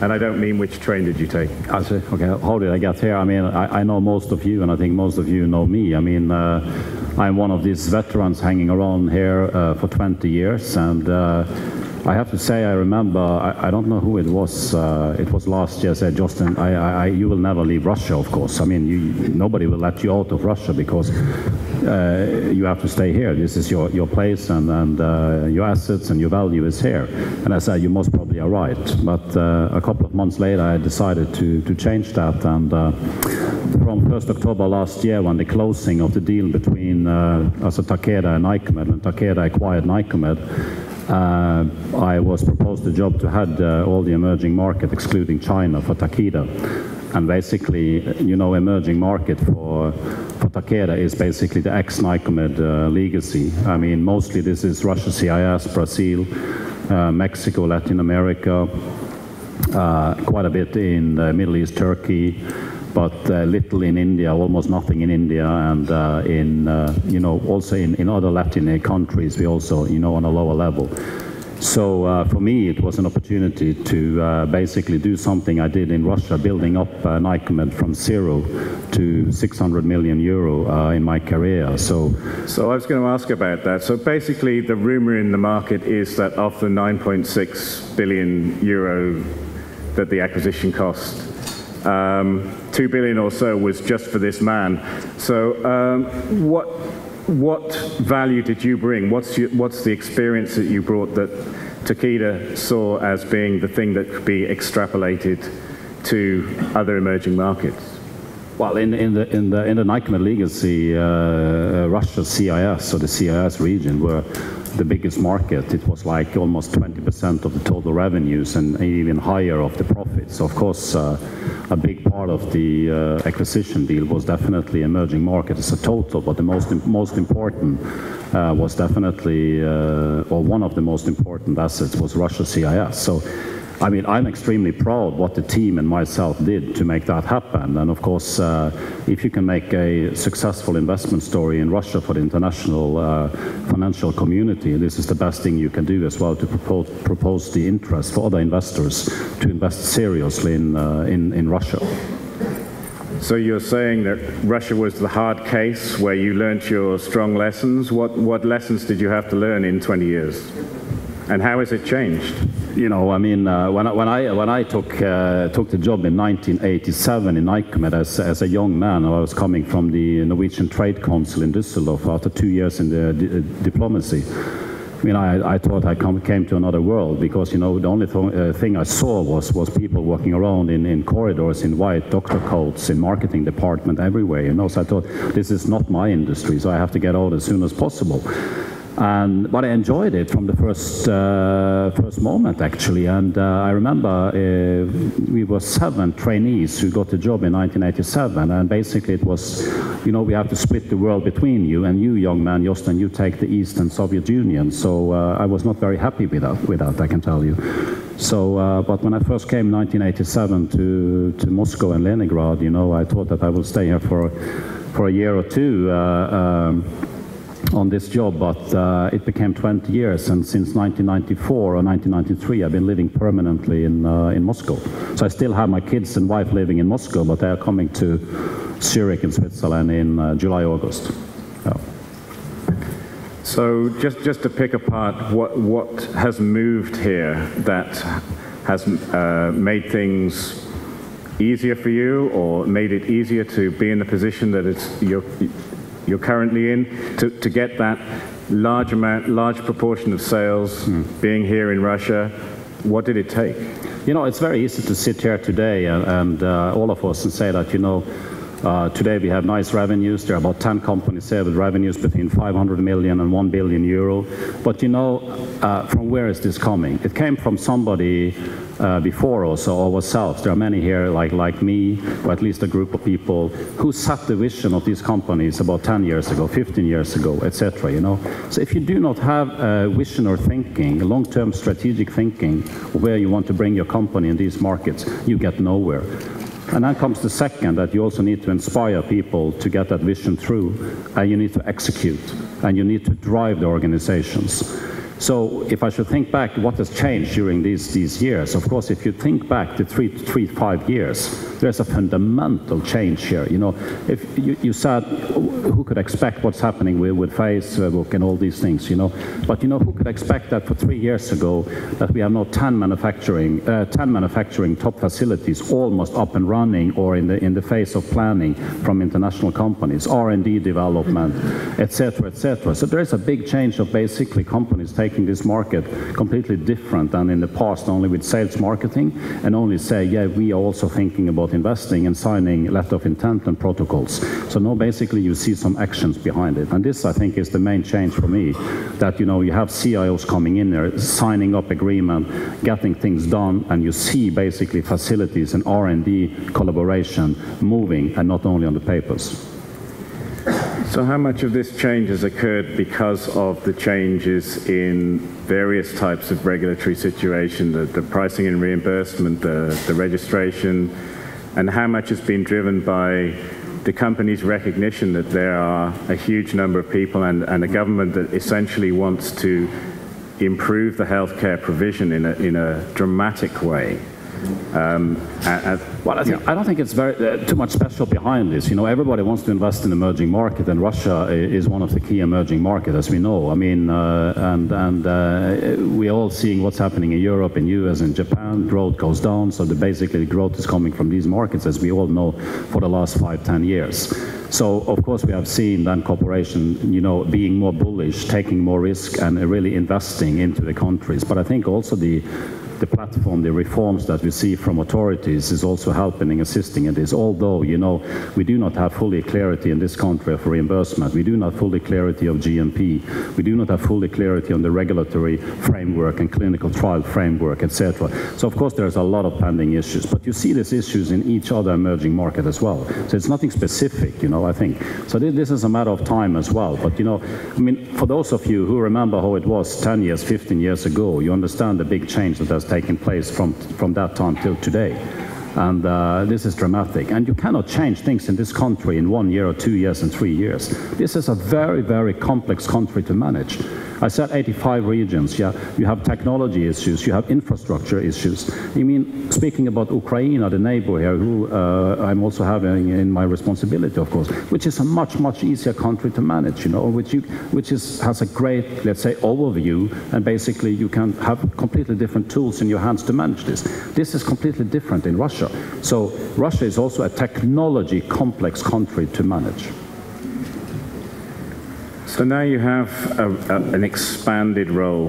And I don't mean which train did you take? Okay, how did I get here? I mean, I know most of you, and I think most of you know me. I mean, I'm one of these veterans hanging around here for 20 years, and I have to say, I remember, I don't know who it was last year, said, Jostein, you will never leave Russia, of course. I mean, nobody will let you out of Russia because you have to stay here. This is your place, and your assets and your value is here. And I said, you most probably are right. But a couple of months later, I decided to change that. And from 1st October last year, when the closing of the deal between Takeda and Nycomed, when Takeda acquired Nycomed, I was proposed a job to head all the emerging market, excluding China, for Takeda. And basically, you know, emerging market for Takeda is basically the ex-Nycomed legacy. I mean, mostly this is Russia, CIS, Brazil, Mexico, Latin America, quite a bit in the Middle East, Turkey, but little in India, almost nothing in India, and you know, also in other Latin countries, we also, you know, on a lower level. So for me, it was an opportunity to basically do something I did in Russia, building up Nycomed from 0 to 600 million euro in my career. So I was going to ask about that. So basically, the rumor in the market is that of the 9.6 billion euro that the acquisition cost, 2 billion or so was just for this man. So what value did you bring? What's the experience that you brought that Takeda saw as being the thing that could be extrapolated to other emerging markets? Well, in the Nycomed legacy, Russia, CIS, or the CIS region, were the biggest market. It was like almost 20% of the total revenues and even higher of the profits. So of course, a big part of the acquisition deal was definitely emerging market as a total, but the most important was definitely, or one of the most important assets was Russia, CIS. So I mean, I'm extremely proud what the team and myself did to make that happen. And of course, if you can make a successful investment story in Russia for the international financial community, this is the best thing you can do as well, to propose the interest for other investors to invest seriously in Russia. So you're saying that Russia was the hard case where you learnt your strong lessons. What lessons did you have to learn in 20 years? And how has it changed? You know, I mean, when I took the job in 1987 in Nycomed as a young man, I was coming from the Norwegian Trade Council in Düsseldorf after 2 years in the diplomacy. I mean, I thought I came to another world, because, you know, the only thing I saw was people walking around in corridors in white doctor coats, in marketing department, everywhere, you know. So I thought, this is not my industry, so I have to get out as soon as possible. But I enjoyed it from the first moment, actually. And I remember we were 7 trainees who got the job in 1987. And basically it was, you know, we have to split the world between you. And you, young man, Jostein, you take the East and Soviet Union. So I was not very happy with that, I can tell you. So, but when I first came in 1987 to Moscow and Leningrad, you know, I thought that I would stay here for a year or two. On this job, but it became 20 years, and since 1994 or 1993 I've been living permanently in Moscow. So I still have my kids and wife living in Moscow, but they are coming to Zurich in Switzerland in July, August. Yeah. So just to pick apart what has moved here that has made things easier for you, or made it easier to be in the position that you're currently in, to get that large proportion of sales being here in Russia. What did it take? You know, it's very easy to sit here today and all of us and say that, you know, today we have nice revenues. There are about 10 companies here with revenues between 500 million and 1 billion euro. But you know, from where is this coming? It came from somebody before us or ourselves. There are many here like me, or at least a group of people who set the vision of these companies about 10 years ago, 15 years ago, etc. You know, so if you do not have a vision or thinking, long-term strategic thinking, where you want to bring your company in these markets, you get nowhere. And then comes the second, that you also need to inspire people to get that vision through, and you need to execute, and you need to drive the organizations. So if I should think back, what has changed during these years? Of course, if you think back to 5 years, there's a fundamental change here. You know, if you said, who could expect what's happening with Facebook and all these things, you know? But you know, who could expect that for 3 years ago that we have now 10 manufacturing top facilities almost up and running or in the phase of planning from international companies, R&D development, etc., etc. So there is a big change of basically companies taking this market completely different than in the past, only with sales marketing, and only say, yeah, we are also thinking about investing and signing letter of intent and protocols. So now basically you see some actions behind it. And this, I think, is the main change for me, that, you know, you have CIOs coming in there, signing up agreement, getting things done, and you see basically facilities and R&D collaboration moving, and not only on the papers. So how much of this change has occurred because of the changes in various types of regulatory situation, the pricing and reimbursement, the registration, and how much has been driven by the company's recognition that there are a huge number of people and a government that essentially wants to improve the healthcare provision in a dramatic way? Well, I don't think it's too much special behind this. You know, everybody wants to invest in emerging market, and Russia is one of the key emerging markets, as we know. I mean, we're all seeing what's happening in Europe, in US, and Japan. Growth goes down, so basically the growth is coming from these markets, as we all know, for the last 5-10 years. So, of course, we have seen then corporation, you know, being more bullish, taking more risk, and really investing into the countries. But I think also the platform, the reforms that we see from authorities is also helping and assisting in this. Although, you know, we do not have fully clarity in this country of reimbursement. We do not have fully clarity of GMP. We do not have fully clarity on the regulatory framework and clinical trial framework, etc. So, of course, there's a lot of pending issues. But you see these issues in each other emerging market as well. So it's nothing specific, you know, I think. So this is a matter of time as well. But, you know, I mean, for those of you who remember how it was 10 years, 15 years ago, you understand the big change that has taken place from that time till today. And this is dramatic. And you cannot change things in this country in 1 year or 2 years and 3 years. This is a very, very complex country to manage. I said 85 regions. Yeah, you have technology issues, you have infrastructure issues. I mean, speaking about Ukraine, the neighbor here, who I'm also having in my responsibility, of course, which is a much, much easier country to manage, you know, which has a great, let's say, overview, and basically you can have completely different tools in your hands to manage this. This is completely different in Russia. So Russia is also a technology complex country to manage. So now you have an expanded role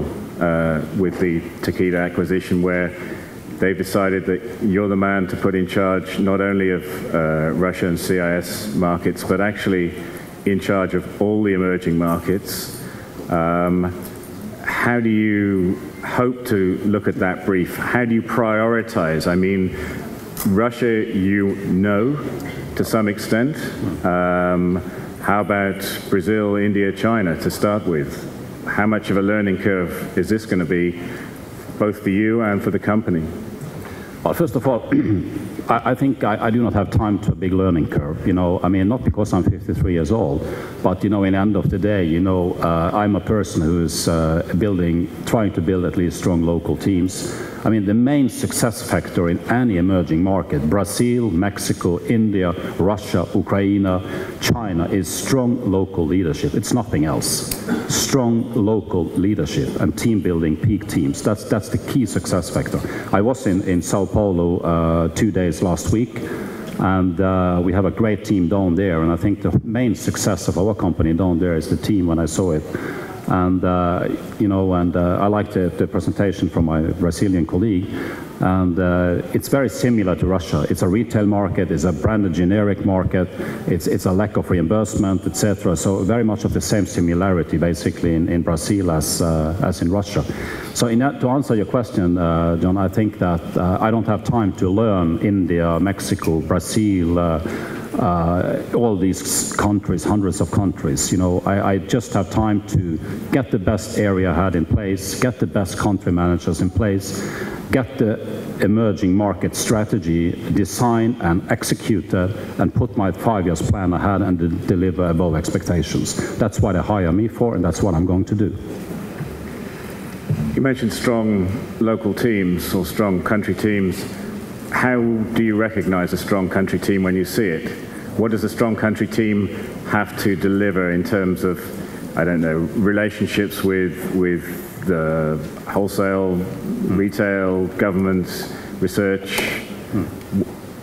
with the Takeda acquisition, where they've decided that you're the man to put in charge not only of Russia and CIS markets, but actually in charge of all the emerging markets. How do you hope to look at that brief? How do you prioritize? I mean, Russia, you know, to some extent. How about Brazil, India, China to start with? How much of a learning curve is this going to be, both for you and for the company? Well, first of all, I think I do not have time to a big learning curve. You know, I mean, not because I'm 53 years old, but, you know, in the end of the day, you know, I'm a person who's trying to build at least strong local teams. I mean, the main success factor in any emerging market, Brazil, Mexico, India, Russia, Ukraine, China, is strong local leadership. It's nothing else. Strong local leadership and team building, peak teams. That's the key success factor. I was in Sao Paulo 2 days last week, and we have a great team down there, and I think the main success of our company down there is the team when I saw it. And, you know, and I liked the presentation from my Brazilian colleague. And it's very similar to Russia. It's a retail market, it's a branded generic market, it's a lack of reimbursement, etc. So very much of the same similarity, basically, in Brazil as in Russia. So to answer your question, John, I think that I don't have time to learn India, Mexico, Brazil, all these countries, hundreds of countries. You know, I just have time to get the best area head in place, get the best country managers in place, get the emerging market strategy designed and executed, and put my 5 years plan ahead and deliver above expectations. That's what they hire me for, and that's what I'm going to do. You mentioned strong local teams or strong country teams. How do you recognize a strong country team when you see it? What does a strong country team have to deliver in terms of, I don't know, relationships with the wholesale, retail, government, research?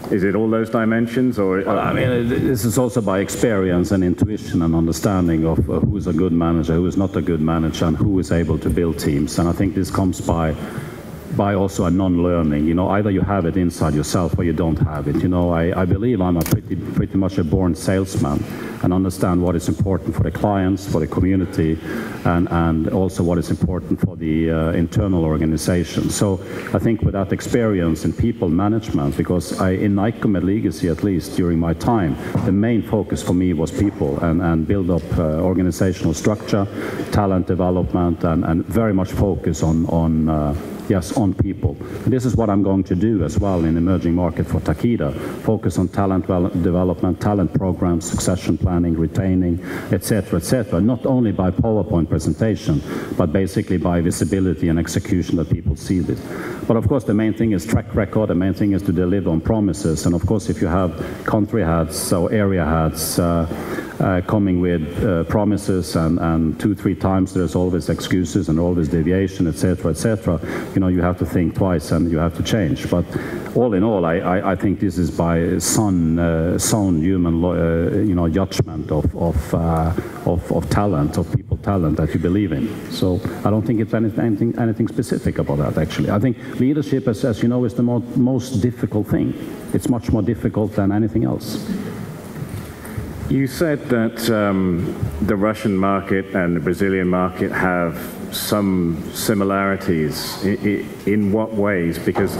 Is it all those dimensions, or? Well, I mean, this is also by experience and intuition and understanding of who is a good manager, who is not a good manager, and who is able to build teams. And I think this comes by also a non-learning. You know, either you have it inside yourself or you don't have it. You know, I believe I'm a pretty much a born salesman and understand what is important for the clients, for the community, and also what is important for the internal organization. So I think with that experience in people management, because in Nycomed legacy, at least during my time, the main focus for me was people and build up organizational structure, talent development, and very much focus on people. And this is what I'm going to do as well in emerging market for Takeda. Focus on talent development, talent programs, succession planning, retaining, etc., etc. Not only by PowerPoint presentation, but basically by visibility and execution that people see this. But of course, the main thing is track record. The main thing is to deliver on promises. And of course, if you have country heads or area heads coming with promises and 2-3 times there's always excuses and always deviation, etc., etc., you know, you have to think twice and you have to change. But all in all, I think this is by sound human judgment of talent, of people talent that you believe in. So I don't think it's anything specific about that, actually. I think leadership, as you know, is the most difficult thing. It's much more difficult than anything else. You said that the Russian market and the Brazilian market have some similarities. In what ways? Because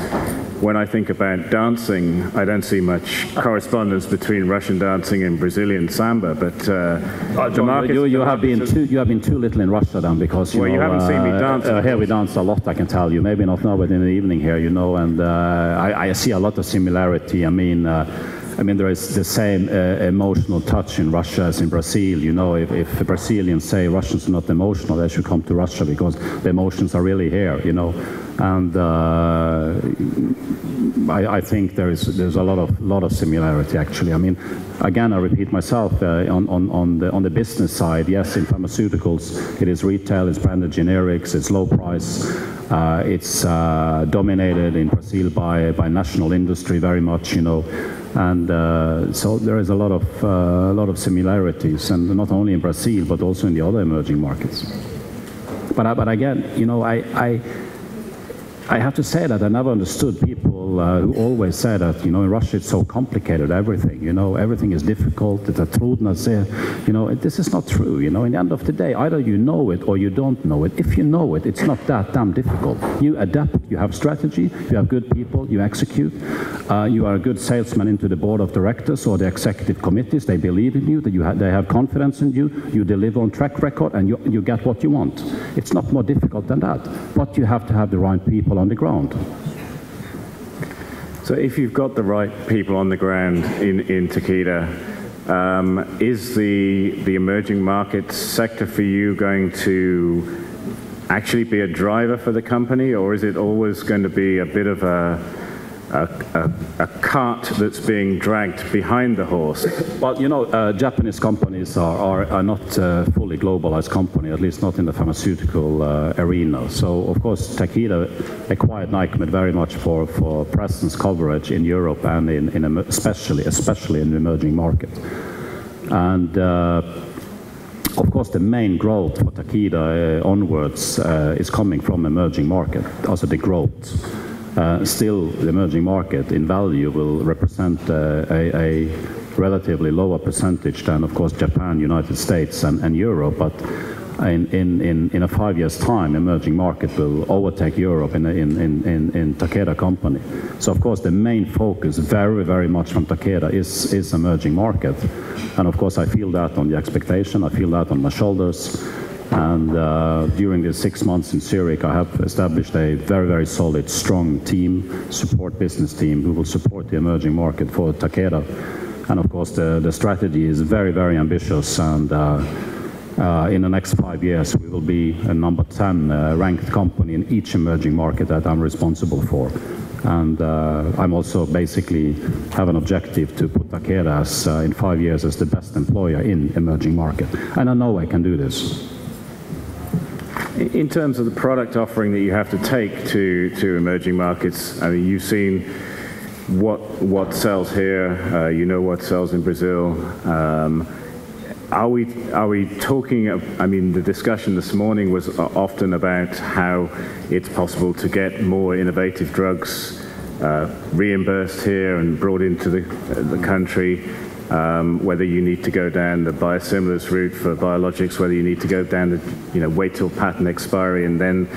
when I think about dancing, I don't see much correspondence between Russian dancing and Brazilian samba. But the market. You have been too little in Russia then, because you haven't seen me dance. Here we dance a lot, I can tell you. Maybe not now, but in the evening here, you know. And I see a lot of similarity. I mean, there is the same emotional touch in Russia as in Brazil. You know, if Brazilians say Russians are not emotional, they should come to Russia because the emotions are really here, you know. And I think there's a lot of similarity, actually. I mean, again, I repeat myself, on the business side, yes, in pharmaceuticals, it is retail, it's branded generics, it's low price, it's dominated in Brazil by national industry very much, you know. And so there is a lot of similarities, and not only in Brazil but also in the other emerging markets. But again, you know, I have to say that I never understood people who always say that, you know, in Russia it's so complicated, everything, you know, everything is difficult, it's a trudnost, you know, this is not true, you know. In the end of the day, either you know it or you don't know it. If you know it, it's not that damn difficult. You adapt, you have strategy, you have good people, you execute, you are a good salesman into the board of directors or the executive committees, they believe in you, that they have confidence in you, you deliver on track record, and you get what you want. It's not more difficult than that, but you have to have the right people on the ground. So if you've got the right people on the ground in Takeda, is the emerging market sector for you going to actually be a driver for the company, or is it always going to be a bit of a cart that's being dragged behind the horse? Well, you know, Japanese companies are not fully globalized company, at least not in the pharmaceutical arena. So, of course, Takeda acquired Nycomed very much for presence coverage in Europe and especially in the emerging market. And of course, the main growth for Takeda onwards is coming from emerging market, also the growth. Still, the emerging market in value will represent a relatively lower percentage than, of course, Japan, United States, and Europe. But in a 5 years' time, emerging market will overtake Europe in Takeda company. So, of course, the main focus, very, very much from Takeda, is emerging market. And of course, I feel that on the expectation. I feel that on my shoulders. And during the 6 months in Zurich, I have established a very, very solid, strong team, support business team, who will support the emerging market for Takeda. And of course, the strategy is very, very ambitious, and in the next 5 years, we will be a number 10 ranked company in each emerging market that I'm responsible for. And I'm also basically have an objective to put Takeda in 5 years as the best employer in emerging market. And I know I can do this. In terms of the product offering that you have to take to emerging markets, I mean, you've seen what sells here, you know what sells in Brazil. Are we talking, I mean, the discussion this morning was often about how it's possible to get more innovative drugs reimbursed here and brought into the country, whether you need to go down the biosimilars route for biologics, whether you need to go down the, wait till patent expiry and then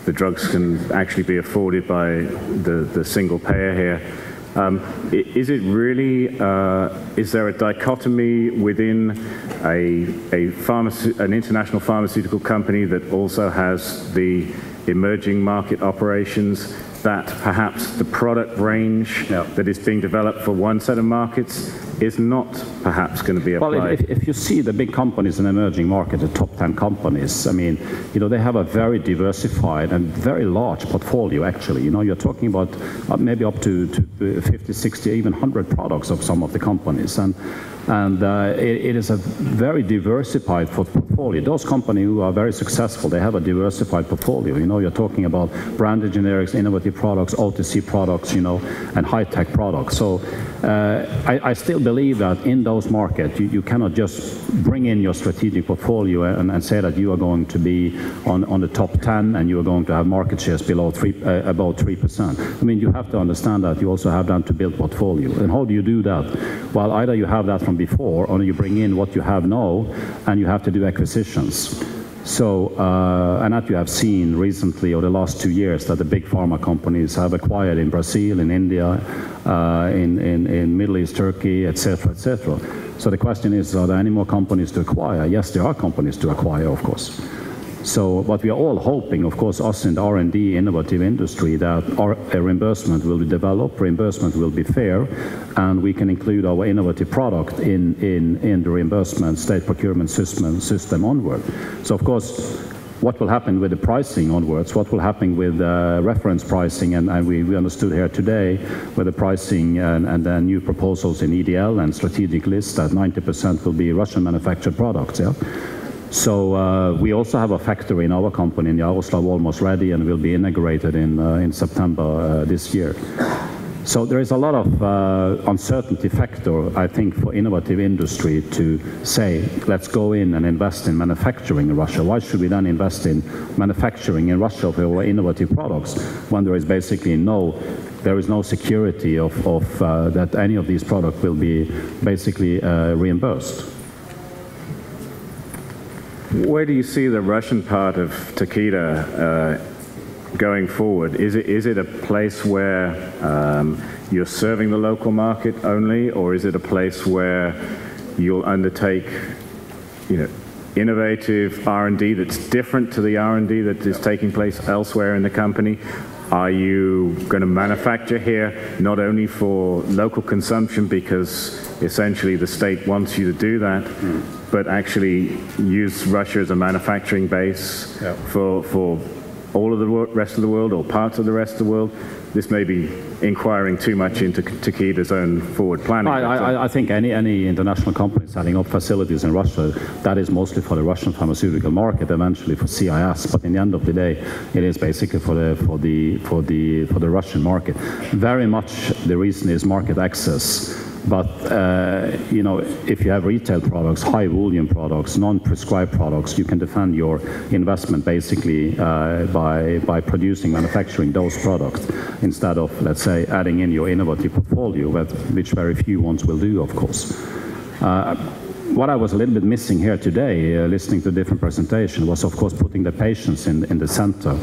the drugs can actually be afforded by the single payer here. Is it really, is there a dichotomy within an international pharmaceutical company that also has the emerging market operations, that perhaps the product range that is being developed for one set of markets is not perhaps going to be applied? Well, if you see the big companies in emerging market, the top 10 companies, I mean, they have a very diversified and very large portfolio, actually. You're talking about maybe up to 50, 60, even 100 products of some of the companies. And it is a very diversified portfolio. Those companies who are very successful, they have a diversified portfolio. You're talking about branded generics, innovative products, OTC products, and high-tech products. So I still believe that in those markets, you cannot just bring in your strategic portfolio and say that you are going to be on the top 10 and you are going to have market shares below about 3%. I mean, you have to understand that you also have then to build portfolio. And how do you do that? Well, either you have that from before, or you bring in what you have now, and you have to do acquisitions. So, and that you have seen recently over the last 2 years that the big pharma companies have acquired in Brazil, in India, in Middle East, Turkey, etc., etc. So the question is, are there any more companies to acquire? Yes, there are companies to acquire, of course. So what we are all hoping, of course, us in the R&D innovative industry, that our reimbursement will be developed, reimbursement will be fair, and we can include our innovative product in the reimbursement state procurement system onward. So of course, what will happen with the pricing onwards, what will happen with reference pricing, and we understood here today with the pricing and the new proposals in EDL and strategic lists that 90% will be Russian manufactured products. Yeah? So we also have a factory in our company in Yaroslav almost ready and will be integrated in September this year. So there is a lot of uncertainty factor, I think, for innovative industry to say, let's go in and invest in manufacturing in Russia. Why should we then invest in manufacturing in Russia for our innovative products when there is basically no security of that any of these products will be basically reimbursed? Where do you see the Russian part of Takeda going forward? Is it a place where you're serving the local market only, or is it a place where you'll undertake, innovative R&D that's different to the R&D that is taking place elsewhere in the company? Are you going to manufacture here not only for local consumption because essentially the state wants you to do that, but actually use Russia as a manufacturing base for all of the rest of the world or parts of the rest of the world? This may be inquiring too much into Takeda's own forward planning. I think any international company setting up facilities in Russia, that is mostly for the Russian pharmaceutical market, eventually for CIS. But in the end of the day, it is basically for the Russian market. Very much the reason is market access. But if you have retail products, high volume products, non-prescribed products, you can defend your investment basically by producing, manufacturing those products instead of, let's say, adding in your innovative portfolio, which very few ones will do, of course. What I was a little bit missing here today, listening to different presentations, was of course putting the patients in the center.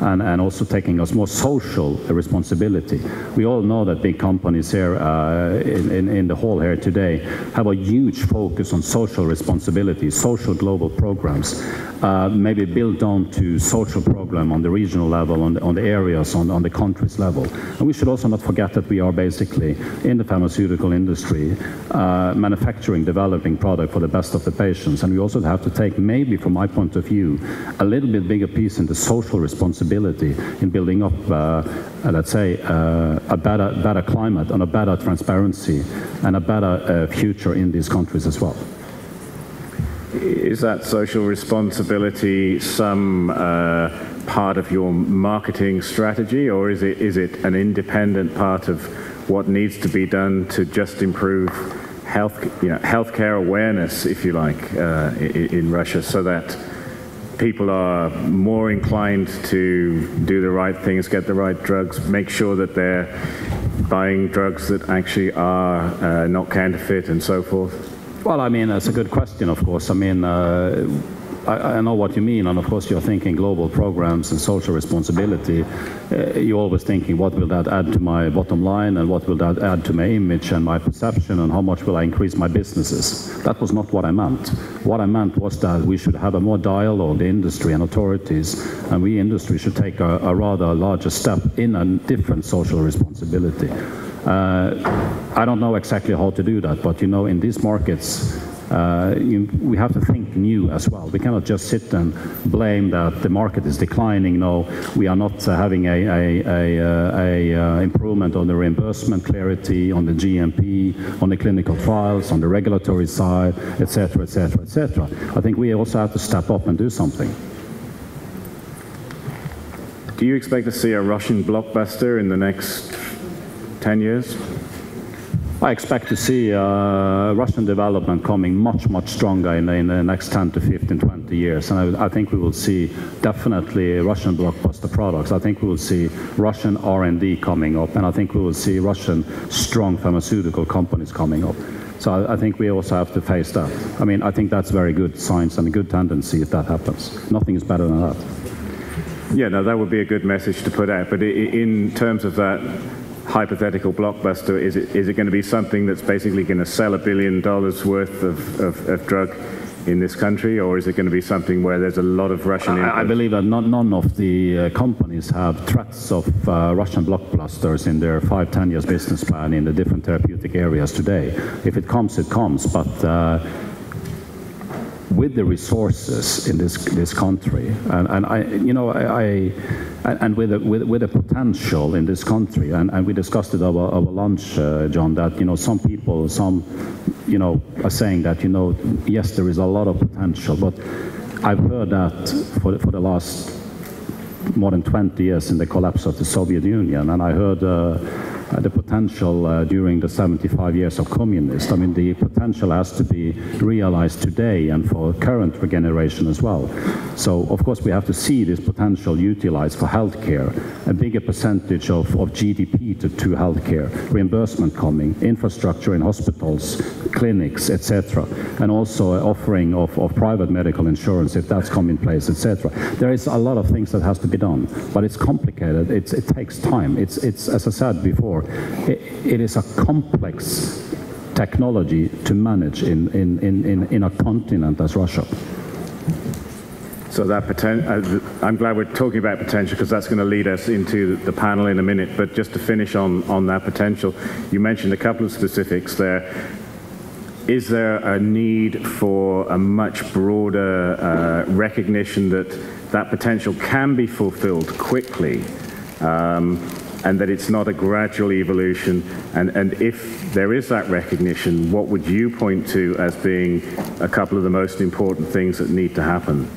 and also taking us more social responsibility. We all know that big companies here in the hall here today have a huge focus on social responsibility, social global programs, maybe built on to social program on the regional level, on the areas, on the countries level. And we should also not forget that we are basically in the pharmaceutical industry, manufacturing, developing product for the best of the patients. And we also have to take, maybe from my point of view, a little bit bigger piece in the social responsibility in building up, let's say, a better climate and a better transparency and a better future in these countries as well. Is that social responsibility some part of your marketing strategy, or is it an independent part of what needs to be done to just improve healthcare awareness, if you like, in Russia, so that people are more inclined to do the right things, get the right drugs, make sure that they're buying drugs that actually are not counterfeit and so forth? Well, I mean, that's a good question, of course. I mean, I know what you mean, and of course you're thinking global programs and social responsibility. You're always thinking, what will that add to my bottom line, and what will that add to my image and my perception, and how much will I increase my businesses? That was not what I meant. What I meant was that we should have a more dialogue, the industry and authorities, and we industry should take a rather larger step in a different social responsibility. I don't know exactly how to do that, but in these markets, we have to think new as well. We cannot just sit and blame that the market is declining. No, we are not having a improvement on the reimbursement clarity, on the GMP, on the clinical trials, on the regulatory side, etc., etc., etc. I think we also have to step up and do something. Do you expect to see a Russian blockbuster in the next 10 years? I expect to see Russian development coming much, much stronger in the next 10 to 15, 20 years. And I think we will see definitely Russian blockbuster products. I think we will see Russian R&D coming up, and I think we will see Russian strong pharmaceutical companies coming up. So I think we also have to face that. I mean, I think that's very good science and a good tendency if that happens. Nothing is better than that. Yeah, no, that would be a good message to put out. But in terms of that hypothetical blockbuster, is it going to be something that's basically going to sell $1 billion worth of drug in this country, or is it going to be something where there's a lot of Russian input? I believe that none of the companies have threats of Russian blockbusters in their 5-10 years business plan in the different therapeutic areas today. If it comes, it comes, but with the resources in this country, and with the potential in this country, and we discussed it over lunch, John, that some people, are saying that yes, there is a lot of potential, but I've heard that for the last more than 20 years in the collapse of the Soviet Union, and I heard the potential during the 75 years of communists. I mean, the potential has to be realized today and for current generation as well. So, of course, we have to see this potential utilized for healthcare, a bigger percentage of GDP to healthcare, reimbursement coming, infrastructure in hospitals, clinics, etc., and also offering of private medical insurance, if that's come in place, etc. There is a lot of things that has to be done, but it's complicated. It takes time. It's as I said before, it is a complex technology to manage in a continent as Russia. So that I'm glad we're talking about potential, because that's going to lead us into the panel in a minute. But just to finish on that potential, you mentioned a couple of specifics there. Is there a need for a much broader recognition that that potential can be fulfilled quickly, and that it's not a gradual evolution? And if there is that recognition, what would you point to as being a couple of the most important things that need to happen?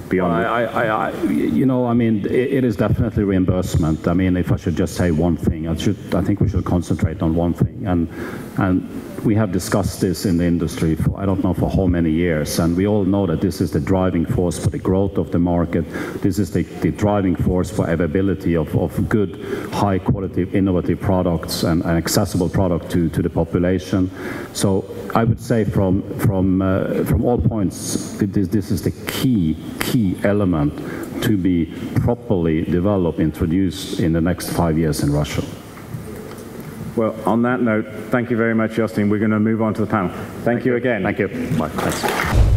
Beyond I mean, it is definitely reimbursement. I mean, if I should just say one thing, I think we should concentrate on one thing, and we have discussed this in the industry for, I don't know for how many years, and we all know that this is the driving force for the growth of the market. This is the driving force for availability of good, high quality, innovative products and accessible product to the population. So I would say from all points, this is the key element to be properly developed, introduced in the next 5 years in Russia. Well, on that note, thank you very much, Jostein. We're going to move on to the panel. Thank you again. Thank you. Bye. Thanks.